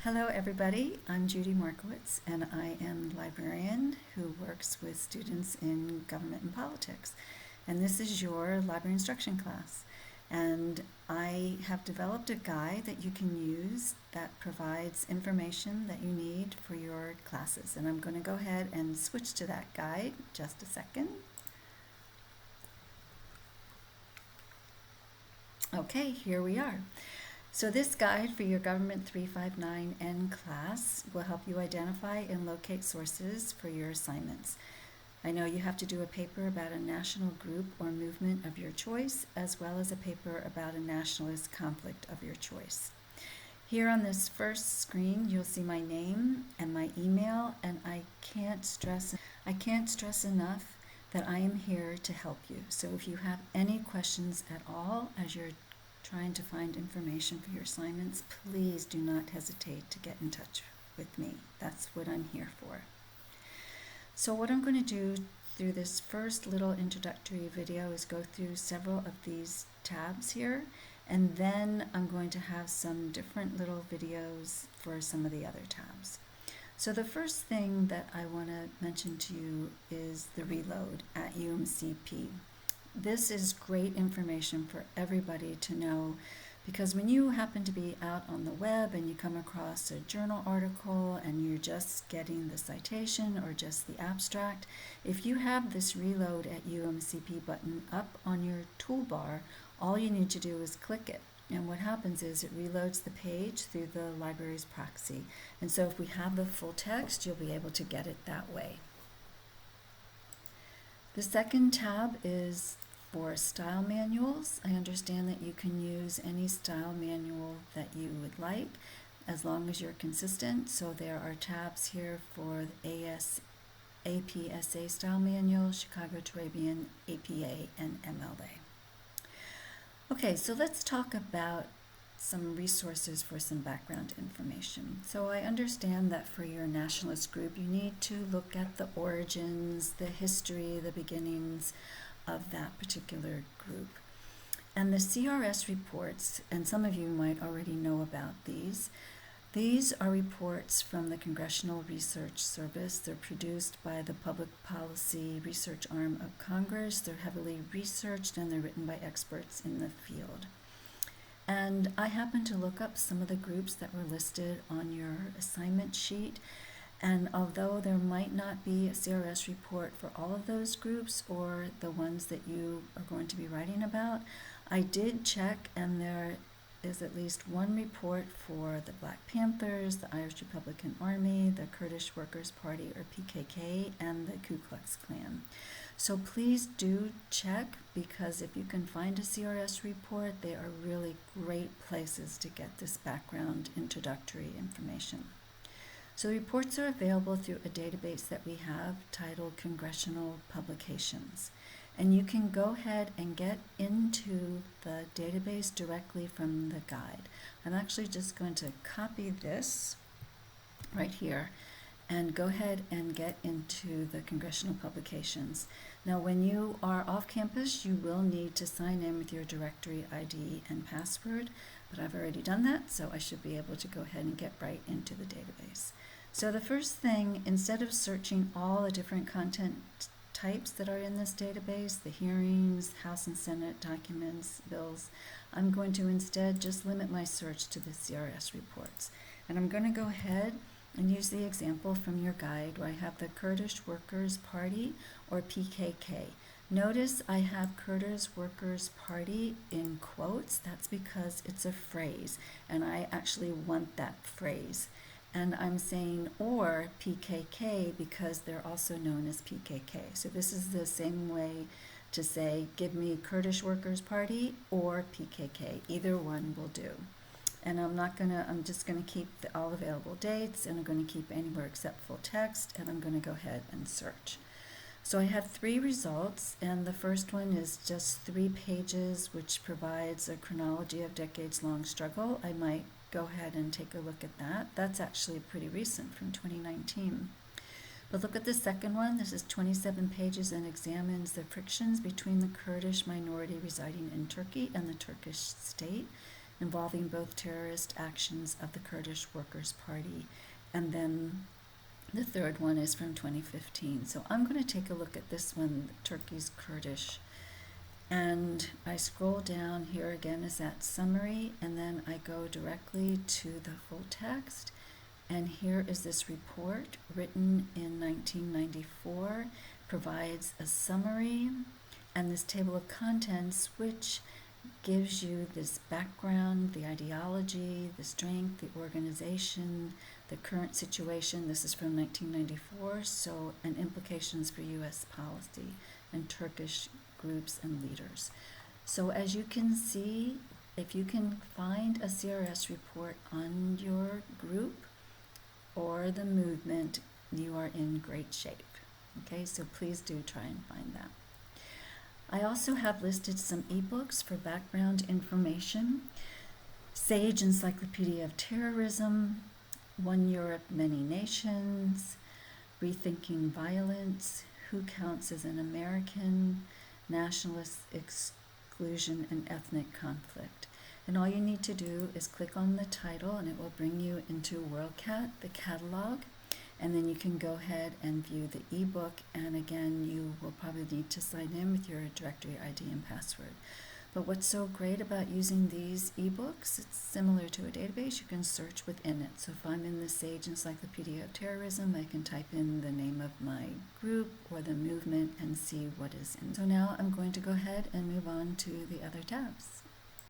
Hello everybody, I'm Judy Markowitz and I am the librarian who works with students in government and politics. And this is your library instruction class. And I have developed a guide that you can use that provides information that you need for your classes. And I'm going to go ahead and switch to that guide just a second. Okay, here we are. So this guide for your Government 359N class will help you identify and locate sources for your assignments. I know you have to do a paper about a national group or movement of your choice, as well as a paper about a nationalist conflict of your choice. Here on this first screen, you'll see my name and my email, and I can't stress enough that I am here to help you. So if you have any questions at all as you're trying to find information for your assignments, please do not hesitate to get in touch with me. That's what I'm here for. So what I'm going to do through this first little introductory video is go through several of these tabs here, and then I'm going to have some different little videos for some of the other tabs. So the first thing that I want to mention to you is the reload at UMCP. This is great information for everybody to know, because when you happen to be out on the web and you come across a journal article and you're just getting the citation or just the abstract, if you have this reload at UMCP button up on your toolbar, all you need to do is click it. And what happens is it reloads the page through the library's proxy. And so if we have the full text, you'll be able to get it that way. The second tab is for style manuals. I understand that you can use any style manual that you would like, as long as you're consistent. So there are tabs here for the APSA style manual, Chicago Turabian, APA, and MLA. Okay, so let's talk about some resources for some background information. So I understand that for your nationalist group, you need to look at the origins, the history, the beginnings of that particular group. And the CRS reports, and some of you might already know about these are reports from the Congressional Research Service. They're produced by the Public Policy Research Arm of Congress. They're heavily researched and they're written by experts in the field. And I happened to look up some of the groups that were listed on your assignment sheet. And although there might not be a CRS report for all of those groups or the ones that you are going to be writing about, I did check, and there is at least one report for the Black Panthers, the Irish Republican Army, the Kurdish Workers' Party or PKK, and the Ku Klux Klan. So please do check, because if you can find a CRS report, they are really great places to get this background introductory information. So the reports are available through a database that we have titled Congressional Publications. And you can go ahead and get into the database directly from the guide. I'm actually just going to copy this right here and go ahead and get into the Congressional Publications. Now, when you are off campus, you will need to sign in with your directory ID and password, but I've already done that, so I should be able to go ahead and get right into the database. So the first thing, instead of searching all the different content types that are in this database, the hearings, House and Senate documents, bills, I'm going to instead just limit my search to the CRS reports. And I'm going to go ahead and use the example from your guide where I have the Kurdish Workers' Party, or PKK. Notice I have Kurdish Workers' Party in quotes. That's because it's a phrase, and I actually want that phrase. And I'm saying or PKK because they're also known as PKK. So this is the same way to say, give me Kurdish Workers' Party or PKK. Either one will do. And I'm just gonna keep all available dates, and I'm gonna keep anywhere except full text, and I'm gonna go ahead and search. So I have 3 results, and the first one is just 3 pages, which provides a chronology of decades-long struggle. I might go ahead and take a look at that. That's actually pretty recent, from 2019. But look at the second one. This is 27 pages and examines the frictions between the Kurdish minority residing in Turkey and the Turkish state. involving both terrorist actions of the Kurdish Workers' Party, and then the third one is from 2015. So I'm going to take a look at this one, Turkey's Kurdish. And I scroll down. Here again is that summary, and then I go directly to the full text. And here is this report written in 1994, provides a summary and this table of contents, which gives you this background, the ideology, the strength, the organization, the current situation. This is from 1994, so, and implications for U.S. policy and Turkish groups and leaders. So as you can see, if you can find a CRS report on your group or the movement, you are in great shape. Okay, so please do try and find that. I also have listed some ebooks for background information. Sage Encyclopedia of Terrorism, One Europe, Many Nations, Rethinking Violence, Who Counts as an American, Nationalist Exclusion and Ethnic Conflict. And all you need to do is click on the title and it will bring you into WorldCat, the catalog, and then you can go ahead and view the ebook, and again you will probably need to sign in with your directory ID and password. But what's so great about using these ebooks, it's similar to a database, you can search within it. So if I'm in the Sage Encyclopedia of Terrorism, I can type in the name of my group or the movement and see what is in. So now I'm going to go ahead and move on to the other tabs.